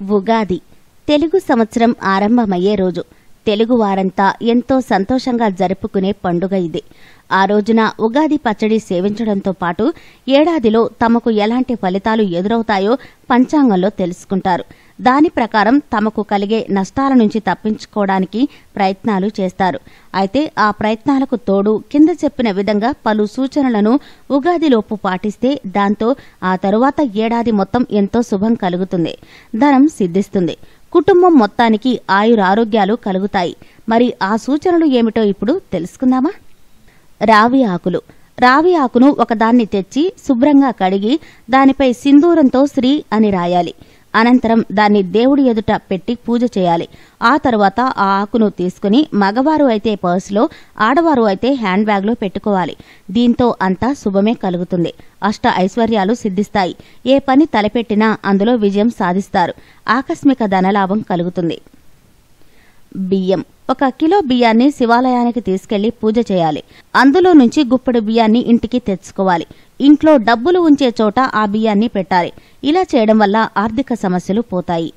ఉగాది తెలుగు సంవత్సరం ఆరంభమయ్యే రోజు. తెలుగువారంతా ఎంతో సంతోషంగా జరుపుకునే పండుగ ఇది. ఆ రోజున ఉగాది పచ్చడి సేవించడంతో పాటు ఏడాదిలో తమకు ఎలాంటి ఫలితాలు ఎదురవుతాయో పంచాంగంలో తెలుసుకుంటారు. దాని ప్రకారం తమకు కలిగే నష్టాల నుంచి తప్పించుకోవడానికి ప్రయత్నాలు చేస్తారు. అయితే ఆ ప్రయత్నాలకు తోడు కింద చెప్పిన విధంగా పలు సూచనలను ఉగాదిలోపు పాటిస్తే దాంతో ఆ తరువాత ఏడాది మొత్తం ఎంతో శుభం కలుగుతుంది, ధనం సిద్ధిస్తుంది, కుటుంబం మొత్తానికి ఆయురారోగ్యాలు కలుగుతాయి. మరి ఆ సూచనలు ఏమిటో ఇప్పుడు తెలుసుకుందామా? రావి ఆకులు. రావి ఆకును ఒకదాన్ని తెచ్చి శుభ్రంగా కడిగి దానిపై సింధూరంతో శ్రీ అని రాయాలి. అనంతరం దాన్ని దేవుడి ఎదుట పెట్టి పూజ చేయాలి. ఆ తరువాత ఆ ఆకును తీసుకుని మగవారు అయితే పర్సులో, ఆడవారు అయితే హ్యాండ్ బ్యాగ్లో పెట్టుకోవాలి. దీంతో అంతా శుభమే కలుగుతుంది. అష్ట ఐశ్వర్యాలు సిద్ధిస్తాయి. ఏ పని తలపెట్టినా అందులో విజయం సాధిస్తారు. ఆకస్మిక ధనలాభం కలుగుతుంది. బియ్యం. 1 కిలో బియ్యాన్ని శివాలయానికి తీసుకెళ్లి పూజ చేయాలి. అందులో నుంచి గుప్పెడు బియ్యాన్ని ఇంటికి తెచ్చుకోవాలి. ఇంట్లో డబ్బులు ఉంచే చోట ఆ బియ్యాన్ని పెట్టాలి. ఇలా చేయడం వల్ల ఆర్థిక సమస్యలు పోతాయి.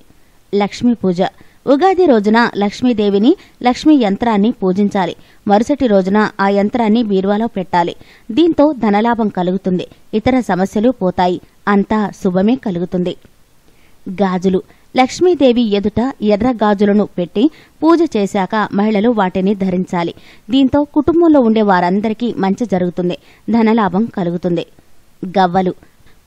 లక్ష్మీ పూజ. ఉగాది రోజున లక్ష్మీదేవిని, లక్ష్మీ యంత్రాన్ని పూజించాలి. మరుసటి రోజున ఆ యంత్రాన్ని బీరువాలో పెట్టాలి. దీంతో ధనలాభం కలుగుతుంది, ఇతర సమస్యలు పోతాయి, అంతా శుభమే కలుగుతుంది. గాజులు. లక్ష్మీదేవి ఎదుట ఎర్ర గాజులను పెట్టి పూజ చేశాక మహిళలు వాటిని ధరించాలి. దీంతో కుటుంబంలో ఉండే వారందరికీ మంచి జరుగుతుంది, ధనలాభం కలుగుతుంది. గవ్వలు.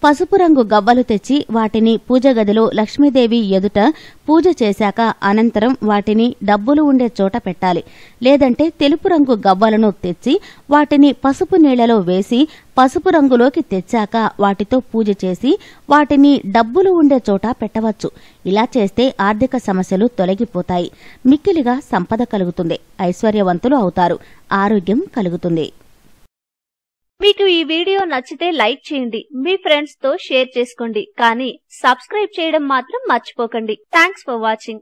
పసుపు రంగు గవ్వలు తెచ్చి వాటిని పూజ గదిలో లక్ష్మీదేవి ఎదుట పూజ చేశాక అనంతరం వాటిని డబ్బులు ఉండే చోట పెట్టాలి. లేదంటే తెలుపు రంగు గవ్వలను తెచ్చి వాటిని పసుపు నీళ్లలో వేసి పసుపు రంగులోకి తెచ్చాక వాటితో పూజ చేసి వాటిని డబ్బులు ఉండే చోట పెట్టవచ్చు. ఇలా చేస్తే ఆర్థిక సమస్యలు తొలగిపోతాయి, మిక్కిలిగా సంపద కలుగుతుంది, ఐశ్వర్యవంతులు అవుతారు, ఆరోగ్యం కలుగుతుంది. మీకు ఈ వీడియో నచ్చితే లైక్ చేయండి, మీ ఫ్రెండ్స్ తో షేర్ చేసుకోండి, కానీ సబ్స్క్రైబ్ చేయడం మాత్రం మర్చిపోకండి. Thanks for watching.